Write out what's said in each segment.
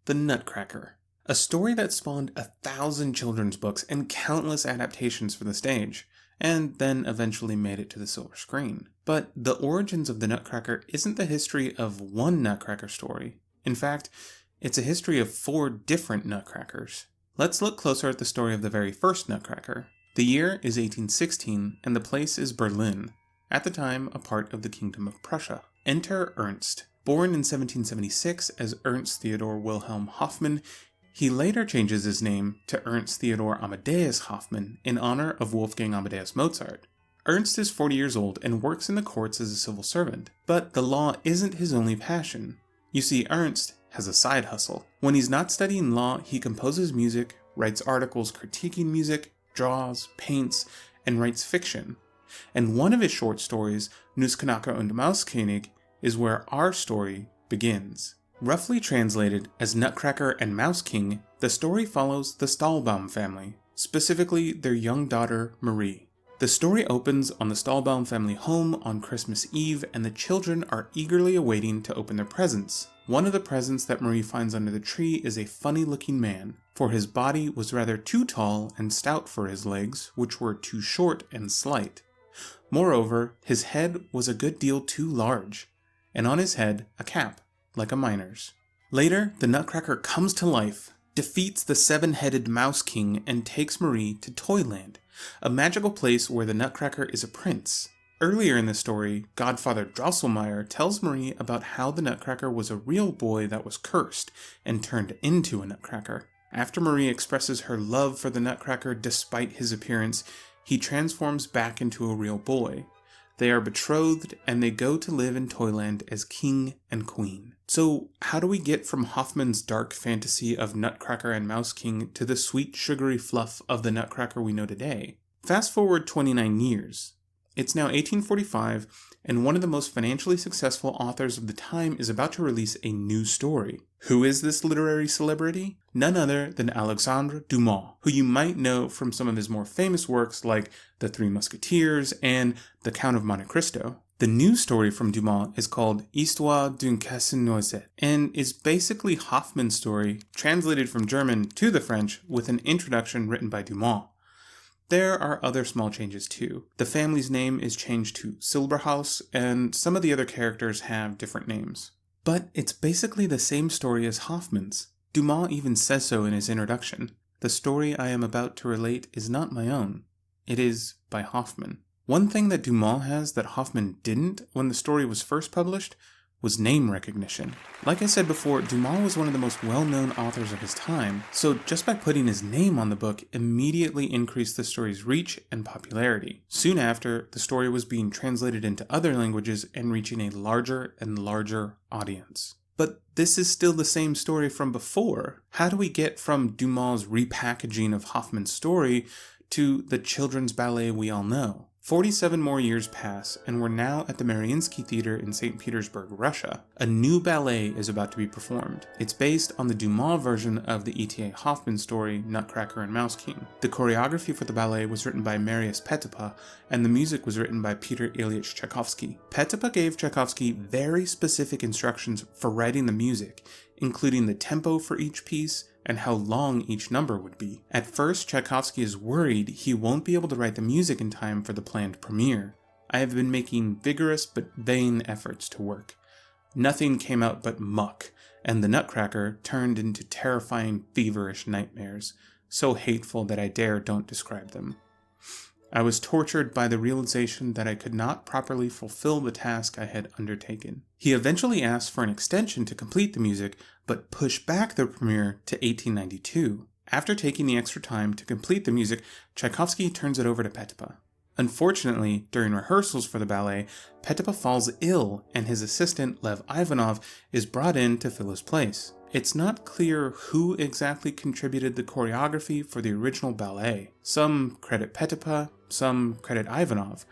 The Nutcracker, a story that spawned 1,000 children's books and countless adaptations for the stage, and then eventually made it to the silver screen. But the origins of the Nutcracker isn't the history of one Nutcracker story. In fact, it's a history of 4 different Nutcrackers. Let's look closer at the story of the very first Nutcracker. The year is 1816, and the place is Berlin, at the time a part of the Kingdom of Prussia. Enter Ernst. Born in 1776 as Ernst Theodor Wilhelm Hoffmann, he later changes his name to Ernst Theodor Amadeus Hoffmann in honor of Wolfgang Amadeus Mozart. Ernst is 40 years old and works in the courts as a civil servant, but the law isn't his only passion. You see, Ernst has a side hustle. When he's not studying law, he composes music, writes articles critiquing music, draws, paints, and writes fiction. And one of his short stories, Nutcracker und Mauskönig, is where our story begins. Roughly translated as Nutcracker and Mouse King, the story follows the Stahlbaum family, specifically their young daughter, Marie. The story opens on the Stahlbaum family home on Christmas Eve, and the children are eagerly awaiting to open their presents. One of the presents that Marie finds under the tree is a funny-looking man, for his body was rather too tall and stout for his legs, which were too short and slight. Moreover, his head was a good deal too large, and on his head a cap, like a miner's. Later, the Nutcracker comes to life, defeats the 7-headed Mouse King, and takes Marie to Toyland, a magical place where the Nutcracker is a prince. Earlier in the story, Godfather Drosselmeyer tells Marie about how the Nutcracker was a real boy that was cursed and turned into a Nutcracker. After Marie expresses her love for the Nutcracker despite his appearance, he transforms back into a real boy. They are betrothed, and they go to live in Toyland as king and queen. So, how do we get from Hoffmann's dark fantasy of Nutcracker and Mouse King to the sweet sugary fluff of the Nutcracker we know today? Fast forward 29 years. It's now 1845, and one of the most financially successful authors of the time is about to release a new story. Who is this literary celebrity? None other than Alexandre Dumas, who you might know from some of his more famous works like The Three Musketeers and The Count of Monte Cristo. The new story from Dumas is called Histoire d'une casse-noisette, and is basically Hoffmann's story translated from German to the French with an introduction written by Dumas. There are other small changes too. The family's name is changed to Silberhaus, and some of the other characters have different names. But it's basically the same story as Hoffmann's. Dumas even says so in his introduction. The story I am about to relate is not my own. It is by Hoffmann. One thing that Dumas has that Hoffmann didn't when the story was first published was name recognition. Like I said before, Dumas was one of the most well-known authors of his time, so just by putting his name on the book immediately increased the story's reach and popularity. Soon after, the story was being translated into other languages and reaching a larger and larger audience. But this is still the same story from before. How do we get from Dumas' repackaging of Hoffmann's story to the children's ballet we all know? 47 more years pass, and we're now at the Mariinsky Theater in St. Petersburg, Russia. A new ballet is about to be performed. It's based on the Dumas version of the E.T.A. Hoffmann story, Nutcracker and Mouse King. The choreography for the ballet was written by Marius Petipa, and the music was written by Peter Ilyich Tchaikovsky. Petipa gave Tchaikovsky very specific instructions for writing the music, including the tempo for each piece, and how long each number would be. At first, Tchaikovsky is worried he won't be able to write the music in time for the planned premiere. I have been making vigorous but vain efforts to work. Nothing came out but muck, and the Nutcracker turned into terrifying, feverish nightmares, so hateful that I don't describe them. I was tortured by the realization that I could not properly fulfill the task I had undertaken. He eventually asked for an extension to complete the music, but pushed back the premiere to 1892. After taking the extra time to complete the music, Tchaikovsky turns it over to Petipa. Unfortunately, during rehearsals for the ballet, Petipa falls ill, and his assistant, Lev Ivanov, is brought in to fill his place. It's not clear who exactly contributed the choreography for the original ballet. Some credit Petipa, some credit Ivanov.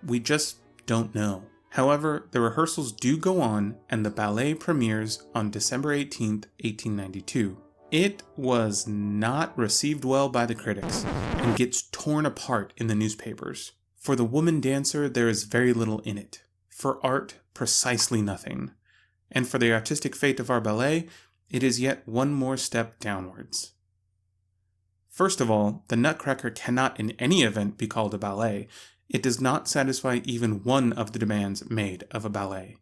We just don't know. However, the rehearsals do go on, and the ballet premieres on December 18th, 1892. It was not received well by the critics, and gets torn apart in the newspapers. For the woman dancer, there is very little in it. For art, precisely nothing. And for the artistic fate of our ballet, it is yet one more step downwards. First of all, the Nutcracker cannot in any event be called a ballet. It does not satisfy even one of the demands made of a ballet.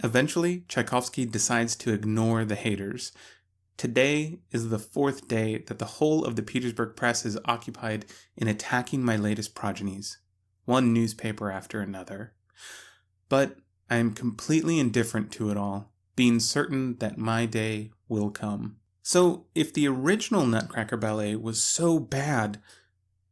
Eventually, Tchaikovsky decides to ignore the haters. Today is the 4th day that the whole of the Petersburg press is occupied in attacking my latest progenies, one newspaper after another. But I am completely indifferent to it all, being certain that my day will come. So, if the original Nutcracker ballet was so bad,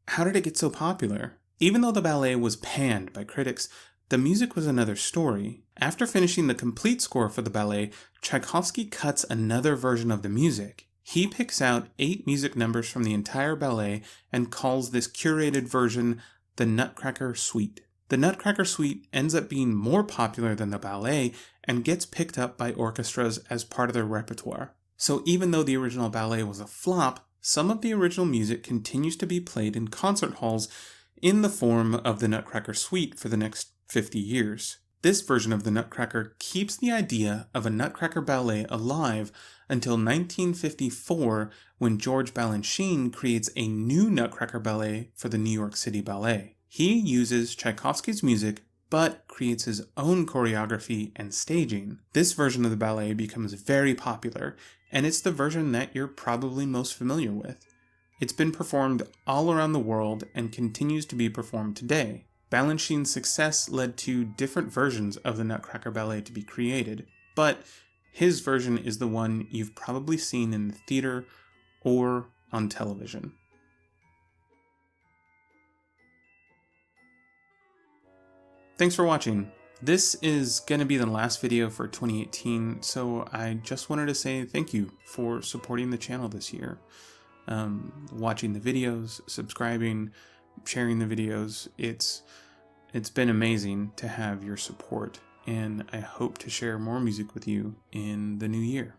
how did it get so popular? Even though the ballet was panned by critics, the music was another story. After finishing the complete score for the ballet, Tchaikovsky cuts another version of the music. He picks out 8 music numbers from the entire ballet and calls this curated version the Nutcracker Suite. The Nutcracker Suite ends up being more popular than the ballet and gets picked up by orchestras as part of their repertoire. So even though the original ballet was a flop, some of the original music continues to be played in concert halls in the form of the Nutcracker Suite for the next 50 years. This version of the Nutcracker keeps the idea of a Nutcracker ballet alive until 1954, when George Balanchine creates a new Nutcracker ballet for the New York City Ballet. He uses Tchaikovsky's music, but creates his own choreography and staging. This version of the ballet becomes very popular, and it's the version that you're probably most familiar with. It's been performed all around the world and continues to be performed today. Balanchine's success led to different versions of the Nutcracker ballet to be created, but his version is the one you've probably seen in the theater or on television. Thanks for watching. This is going to be the last video for 2018, so I just wanted to say thank you for supporting the channel this year. Watching the videos, subscribing, sharing the videos. It's been amazing to have your support, and I hope to share more music with you in the new year.